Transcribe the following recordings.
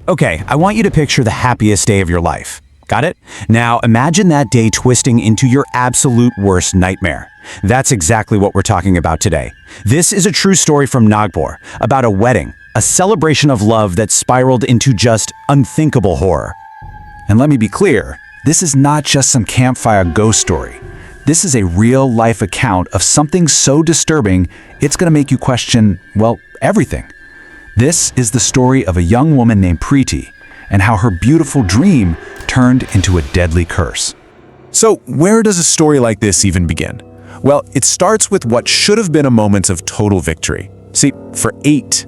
Okay, I want you to picture the happiest day of your life. Got it? Now imagine that day twisting into your absolute worst nightmare. That's exactly what we're talking about today. This is a true story from Nagpur about a wedding, a celebration of love that spiraled into just unthinkable horror. And let me be clear, this is not just some campfire ghost story. This is a real-life account of something so disturbing, it's gonna make you question, well, everything. This is the story of a young woman named Preeti and how her beautiful dream turned into a deadly curse. So where does a story like this even begin? Well, it starts with what should have been a moment of total victory. See, for eight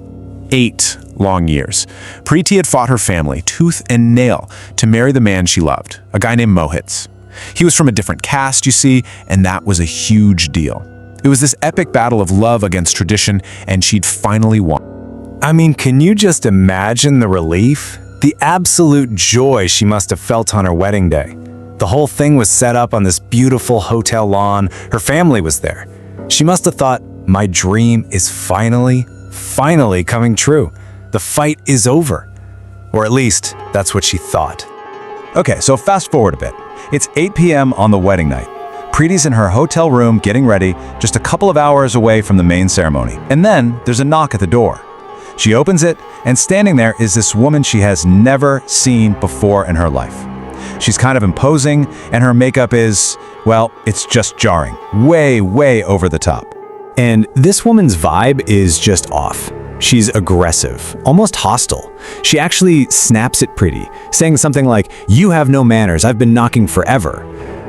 long years, Preeti had fought her family tooth and nail to marry the man she loved, a guy named Mohit. He was from a different caste, you see, and that was a huge deal. It was this epic battle of love against tradition, and she'd finally won. I mean, can you just imagine the relief? The absolute joy she must have felt on her wedding day. The whole thing was set up on this beautiful hotel lawn. Her family was there. She must have thought, my dream is finally coming true. The fight is over. Or at least, that's what she thought. Okay, so fast forward a bit. It's 8 p.m. on the wedding night. Preeti's in her hotel room getting ready, just a couple of hours away from the main ceremony. And then there's a knock at the door. She opens it, and standing there is this woman she has never seen before in her life. She's kind of imposing, and her makeup is, well, it's just jarring. Way over the top. And this woman's vibe is just off. She's aggressive, almost hostile. She actually snaps at Preeti, saying something like, "You have no manners, I've been knocking forever."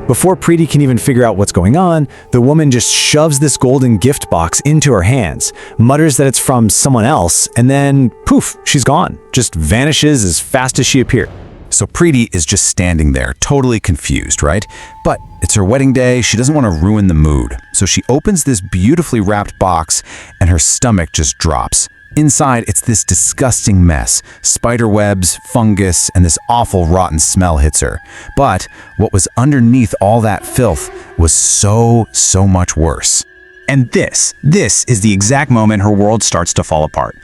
Before Preeti can even figure out what's going on, the woman just shoves this golden gift box into her hands, mutters that it's from someone else, and then poof, she's gone. Just vanishes as fast as she appeared. So Preeti is just standing there, totally confused, right? But it's her wedding day, she doesn't want to ruin the mood. So she opens this beautifully wrapped box, and her stomach just drops. Inside, it's this disgusting mess. Spider webs, fungus, and this awful rotten smell hits her. But what was underneath all that filth was so much worse. And this is the exact moment her world starts to fall apart.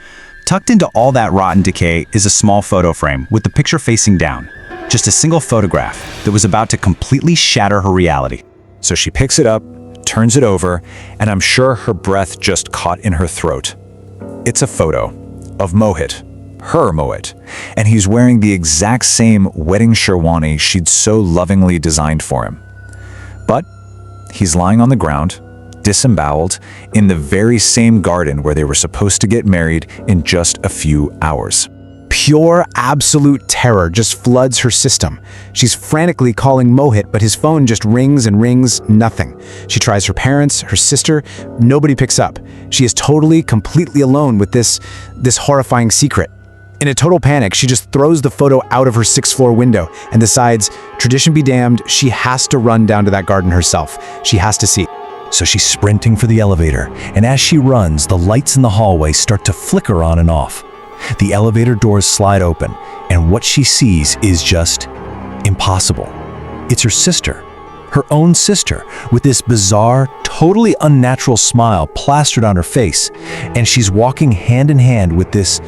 Tucked into all that rotten decay is a small photo frame with the picture facing down. Just a single photograph that was about to completely shatter her reality. So she picks it up, turns it over, and I'm sure her breath just caught in her throat. It's a photo of Mohit, her Mohit, and he's wearing the exact same wedding sherwani she'd so lovingly designed for him. But he's lying on the ground, disemboweled, in the very same garden where they were supposed to get married in just a few hours. Pure, absolute terror just floods her system. She's frantically calling Mohit, but his phone just rings and rings, nothing. She tries her parents, her sister, nobody picks up. She is totally, completely alone with this horrifying secret. In a total panic, she just throws the photo out of her 6th floor window and decides, tradition be damned, she has to run down to that garden herself. She has to see. So she's sprinting for the elevator, and as she runs, the lights in the hallway start to flicker on and off. The elevator doors slide open, and what she sees is just impossible. It's her sister, her own sister, with this bizarre, totally unnatural smile plastered on her face, and she's walking hand in hand with this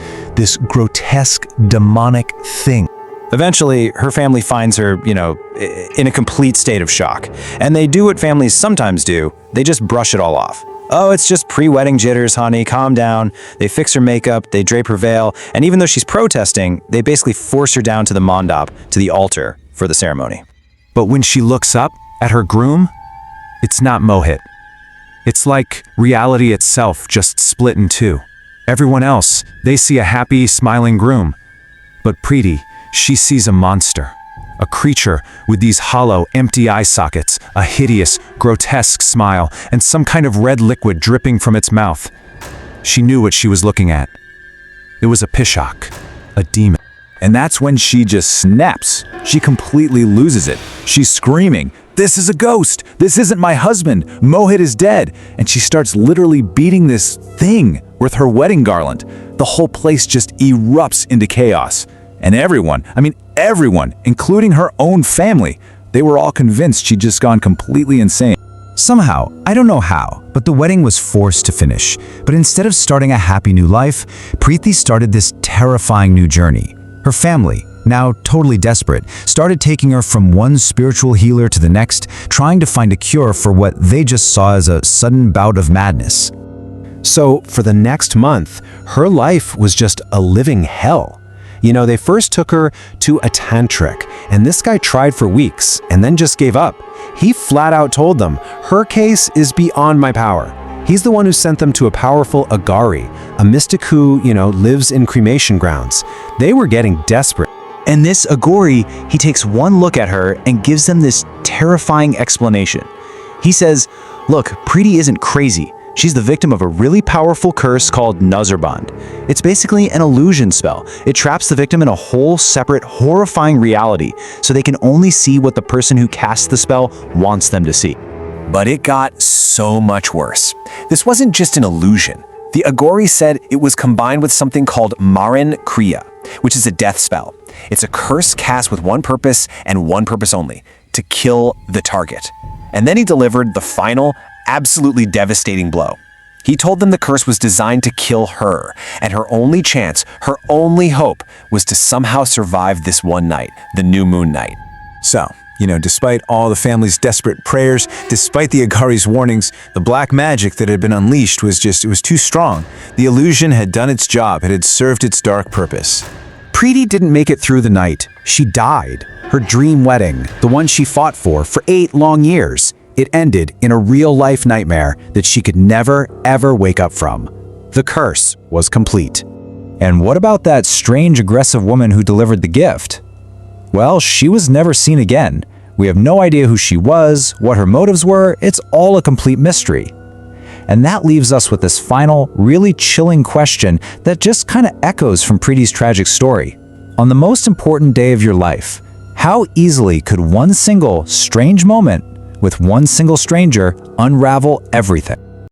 grotesque, demonic thing. Eventually, her family finds her, in a complete state of shock. And they do what families sometimes do, they just brush it all off. Oh, it's just pre-wedding jitters, honey, calm down. They fix her makeup, they drape her veil, and even though she's protesting, they basically force her down to the mandap, to the altar, for the ceremony. But when she looks up at her groom, it's not Mohit. It's like reality itself just split in two. Everyone else, they see a happy, smiling groom. But Preeti, she sees a monster. A creature with these hollow, empty eye sockets, a hideous, grotesque smile, and some kind of red liquid dripping from its mouth. She knew what she was looking at. It was a pishak, a demon. And that's when she just snaps. She completely loses it. She's screaming, "This is a ghost! This isn't my husband! Mohit is dead!" And she starts literally beating this thing with her wedding garland. The whole place just erupts into chaos. And everyone, including her own family, they were all convinced she'd just gone completely insane. Somehow, I don't know how, but the wedding was forced to finish. But instead of starting a happy new life, Preeti started this terrifying new journey. Her family, now totally desperate, started taking her from one spiritual healer to the next, trying to find a cure for what they just saw as a sudden bout of madness. So for the next month, her life was just a living hell. You know, they first took her to a tantric, and this guy tried for weeks and then just gave up. He flat out told them, her case is beyond my power. He's the one who sent them to a powerful Aghori, a mystic who, lives in cremation grounds. They were getting desperate. And this Aghori, he takes one look at her and gives them this terrifying explanation. He says, look, Preeti isn't crazy. She's the victim of a really powerful curse called Nazarband. It's basically an illusion spell. It traps the victim in a whole separate, horrifying reality, so they can only see what the person who casts the spell wants them to see. But it got so much worse. This wasn't just an illusion. The Aghori said it was combined with something called Maran Kriya, which is a death spell. It's a curse cast with one purpose and one purpose only, to kill the target. And then he delivered the final, absolutely devastating blow. He told them the curse was designed to kill her, and her only chance, her only hope, was to somehow survive this one night, the new moon night. So, despite all the family's desperate prayers, despite the Aghori's warnings, the black magic that had been unleashed was too strong. The illusion had done its job, it had served its dark purpose. Preeti didn't make it through the night. She died. Her dream wedding, the one she fought for 8 long years, it ended in a real-life nightmare that she could never, ever wake up from. The curse was complete. And what about that strange, aggressive woman who delivered the gift? Well, she was never seen again. We have no idea who she was, what her motives were. It's all a complete mystery. And that leaves us with this final, really chilling question that just kind of echoes from Preeti's tragic story. On the most important day of your life, how easily could one single strange moment with one single stranger unravel everything?